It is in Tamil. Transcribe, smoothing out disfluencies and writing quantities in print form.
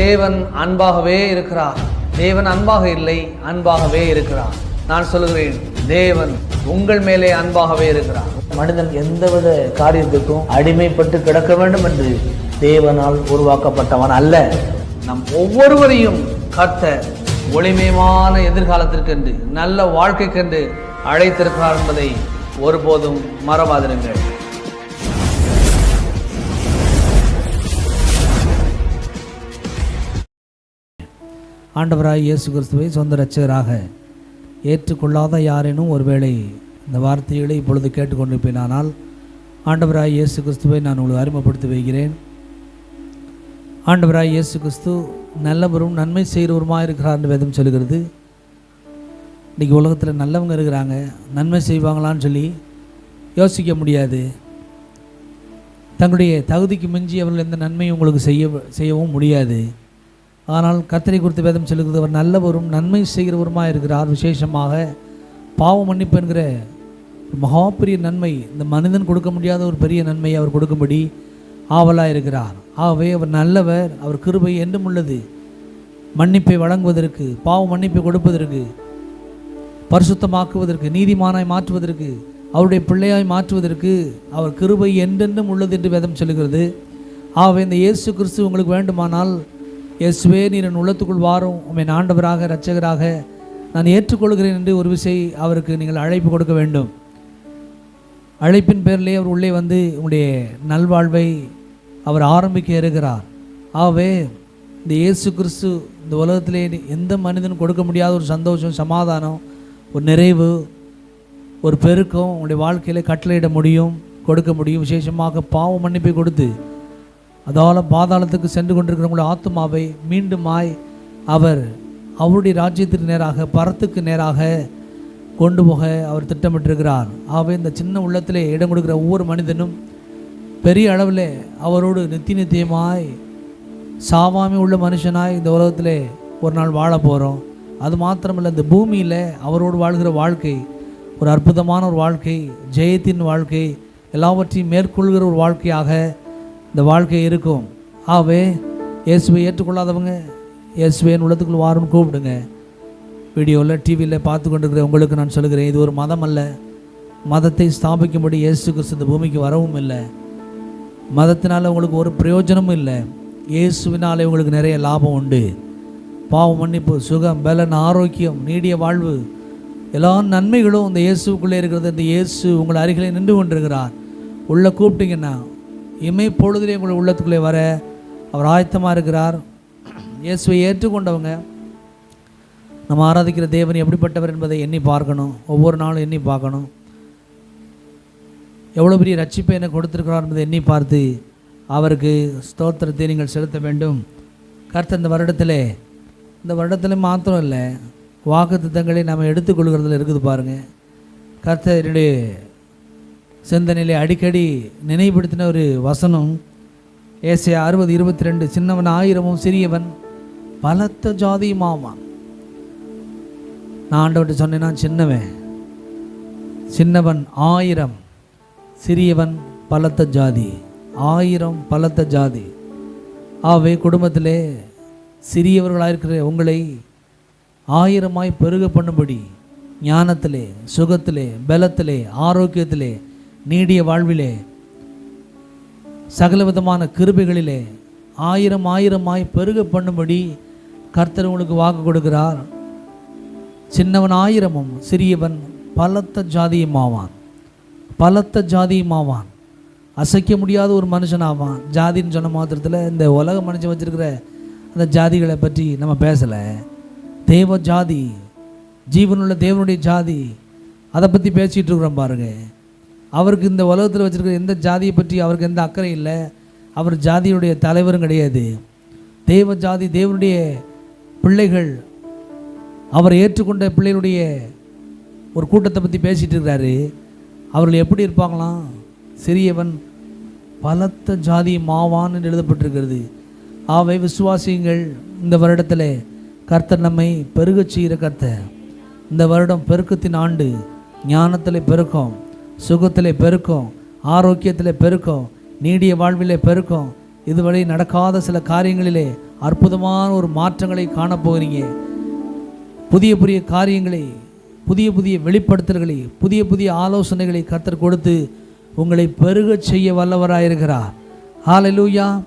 தேவன் அன்பாகவே இருக்கிறார். தேவன் அன்பாக இல்லை, அன்பாகவே இருக்கிறார். நான் சொல்லுகிறேன், தேவன் உங்கள் மேலே அன்பாகவே இருக்கிறார். மனிதன் எந்தவித காரியத்துக்கும் அடிமைப்பட்டு கிடக்க வேண்டும் என்று தேவனால் உருவாக்கப்பட்டவன் அல்ல. நம் ஒவ்வொருவரையும் கர்த்தர் ஒளிமயமான எதிர்காலத்திற்கென்று, நல்ல வாழ்க்கைக்கென்று அழைத்திருக்கிறார் என்பதை ஒருபோதும் மறவாதிருங்கள். ஆண்டவராய் இயேசு கிறிஸ்துவை சொந்த இரட்சகராக ஏற்றுக்கொள்ளாத யாரேனும் ஒருவேளை இந்த வார்த்தைகளை இப்பொழுது கேட்டுக்கொண்டிருப்பேனானால், ஆண்டவராய் இயேசு கிறிஸ்துவை நான் உங்களுக்கு அறிமுகப்படுத்தி வைக்கிறேன். ஆண்டவராய் இயேசு கிறிஸ்து நல்லவரும் நன்மை செய்கிறவருமாக இருக்கிறார் என்று வேதம் சொல்கிறது. இன்றைக்கி உலகத்தில் நல்லவங்க இருக்கிறாங்க, நன்மை செய்வாங்களான்னு சொல்லி யோசிக்க முடியாது. தங்களுடைய தகுதிக்கு மிஞ்சி அவர்கள் எந்த நன்மையும் உங்களுக்கு செய்யவும் முடியாது. ஆனால் கர்த்தரை குறித்து வேதம் சொல்லுகிறது, அவர் நல்லவரும் நன்மை செய்கிறவருமாக இருக்கிறார். விசேஷமாக பாவ மன்னிப்பு என்கிற மகா பெரிய நன்மை, இந்த மனிதன் கொடுக்க முடியாத ஒரு பெரிய நன்மையை அவர் கொடுக்கும்படி ஆவலாக இருக்கிறார். ஆகவே அவர் நல்லவர், அவர் கிருபை என்றும் உள்ளது. மன்னிப்பை வழங்குவதற்கு, பாவ மன்னிப்பை கொடுப்பதற்கு, பரிசுத்தமாக்குவதற்கு, நீதிமானாய் மாற்றுவதற்கு, அவருடைய பிள்ளையாய் மாற்றுவதற்கு அவர் கிருபை என்றென்றும் உள்ளது என்று வேதம் சொல்லுகிறது. ஆகவே இந்த இயேசு கிறிஸ்து உங்களுக்கு வேண்டுமானால், இயேசுவே நீர் என் உள்ளத்துக்குள் வாரும், உம்மை ஆண்டவராக இரட்சகராக நான் ஏற்றுக்கொள்கிறேன் என்று ஒரு விசை அவருக்கு நீங்கள் அழைப்பு கொடுக்க வேண்டும். அழைப்பின் பேரிலே அவர் உள்ளே வந்து உங்களுடைய நல்வாழ்வை அவர் ஆரம்பிக்க இருக்கிறார். ஆகவே இந்த இயேசு கிறிஸ்து இந்த உலகத்திலே எந்த மனிதனும் கொடுக்க முடியாத ஒரு சந்தோஷம், சமாதானம், ஒரு நிறைவு, ஒரு பெருக்கம் உங்களுடைய வாழ்க்கையில் கட்டளையிட முடியும், கொடுக்க முடியும். விசேஷமாக பாவ மன்னிப்பை கொடுத்து அதால் பாதாளத்துக்கு சென்று கொண்டிருக்கிறவங்களுடைய ஆத்மாவை மீண்டுமாய் அவர் அவருடைய ராஜ்யத்திற்கு நேராக, பரத்துக்கு நேராக கொண்டு போக அவர் திட்டமிட்டிருக்கிறார். ஆகவே இந்த சின்ன உள்ளத்திலே இடம் கொடுக்கிற ஒவ்வொரு மனிதனும் பெரிய அளவில் அவரோடு நித்தியமாய் சாவாமை உள்ள மனுஷனாய் இந்த உலகத்திலே ஒரு நாள் வாழ போகிறோம். அது மாத்திரமல்ல, இந்த பூமியில் அவரோடு வாழ்கிற வாழ்க்கை ஒரு அற்புதமான ஒரு வாழ்க்கை, ஜெயத்தின் வாழ்க்கை, எல்லாவற்றையும் மேற்கொள்கிற ஒரு வாழ்க்கையாக இந்த வாழ்க்கை இருக்கும். ஆகவே இயேசுவை ஏற்றுக்கொள்ளாதவங்க இயேசுவின் உள்ளத்துக்குள் வாருன்னு கூப்பிடுங்க. வீடியோவில் டிவியில் பார்த்து கொண்டிருக்கிற உங்களுக்கு நான் சொல்லுகிறேன், இது ஒரு மதம் அல்ல. மதத்தை ஸ்தாபிக்கும்படி இயேசு கிறிஸ்து இந்த பூமிக்கு வரவும் இல்லை. மதத்தினால் உங்களுக்கு ஒரு பிரயோஜனமும் இல்லை. இயேசுவினாலே உங்களுக்கு நிறைய லாபம் உண்டு. பாவ மன்னிப்பு, சுகம், பலன், ஆரோக்கியம், நீடிய வாழ்வு, எல்லா நன்மைகளும் இந்த இயேசுக்குள்ளே இருக்கிறது. இந்த இயேசு உங்கள் அருகிலே நின்று கொண்டிருக்கிறார். உள்ளே கூப்பிட்டீங்கன்னா இமை பொழுதிலே உங்கள் உள்ளத்துக்குள்ளே வர அவர் ஆயத்தமாக இருக்கிறார். இயேசுவை ஏற்றுக்கொண்டவங்க நம்ம ஆராதிக்கிற தேவன் எப்படிப்பட்டவர் என்பதை எண்ணி பார்க்கணும். ஒவ்வொரு நாளும் எண்ணி பார்க்கணும். எவ்வளோ பெரிய ரட்சிப்பை எனக்கு கொடுத்துருக்கிறார் என்பதை எண்ணி பார்த்து அவருக்கு ஸ்தோத்திரத்தை நீங்கள் செலுத்த வேண்டும். கர்த்தர் இந்த வருடத்தில் மாத்திரம் இல்லை, வாக்குத்தத்தங்களை நம்ம எடுத்துக்கொள்கிறதுல இருக்குது பாருங்கள். கர்த்தர் என்னுடைய சிந்தனையிலே அடிக்கடி நினைவுபடுத்தின ஒரு வசனம் ஏசாயா 60:22, சின்னவன் 1000 சிறியவன் பலத்த ஜாதியுமாவான். நான் ஆண்டவர்கிட்ட சொன்னேன்னா, சின்னவன் 1000, சிறியவன் பலத்த ஜாதி. 1000 பலத்த ஜாதி. ஆகவே குடும்பத்திலே சிறியவர்களாக இருக்கிற உங்களை 1000 பெருக பண்ணும்படி ஞானத்திலே, சுகத்திலே, பலத்திலே, ஆரோக்கியத்திலே, நீடிய வாழ்விலே, சகல விதமான கிருபைகளிலே 1000 பெருக பண்ணும்படி கர்த்தர் உங்களுக்கு வாக்கு கொடுக்கிறார். சின்னவன் 1000 சிறியவன் பலத்த ஜாதியுமாவான். பலத்த ஜாதியுமாவான். அசைக்க முடியாத ஒரு மனுஷனாவான். ஜாதின்னு சொன்ன மாத்திரத்தில் இந்த உலக மனுஷன் வச்சிருக்கிற அந்த ஜாதிகளை பற்றி நம்ம பேசலை. தேவ ஜாதி, ஜீவனுள்ள தேவனுடைய ஜாதி, அதை பற்றி பேசிகிட்டு இருக்கிறோம் பாருங்க. அவருக்கு இந்த உலகத்தில் வச்சுருக்கிற எந்த ஜாதியை பற்றி அவருக்கு எந்த அக்கறை இல்லை. அவர் ஜாதியுடைய தலைவரும் கிடையாது. தேவ ஜாதி, தேவனுடைய பிள்ளைகள், அவரை ஏற்றுக்கொண்ட பிள்ளைகளுடைய ஒரு கூட்டத்தை பற்றி பேசிகிட்டு இருக்கிறாரு. அவர்கள் எப்படி இருப்பாங்களாம்? சிறியவன் பலத்த ஜாதி மாவான் என்று எழுதப்பட்டிருக்கிறது. ஆவை விசுவாசியுங்கள். இந்த வருடத்தில் கர்த்தர் நம்மை பெருகச் செய்கிற கர்த்தர். இந்த வருடம் பெருக்கத்தின் ஆண்டு. ஞானத்தில் பெருக்கம், சுகத்திலே பெருக்கம், ஆரோக்கியத்திலே பெருக்கம், நீடிய வாழ்விலே பெருக்கம், இதுவரை நடக்காத சில காரியங்களிலே அற்புதமான ஒரு மாற்றங்களை காணப்போகிறீங்க. புதிய புதிய காரியங்களை, புதிய புதிய வெளிப்படுத்தல்களை, புதிய புதிய ஆலோசனைகளை கர்த்தர் கொடுத்து உங்களை பெருகச் செய்ய வல்லவராயிருக்கிறார். ஹல்லேலூயா.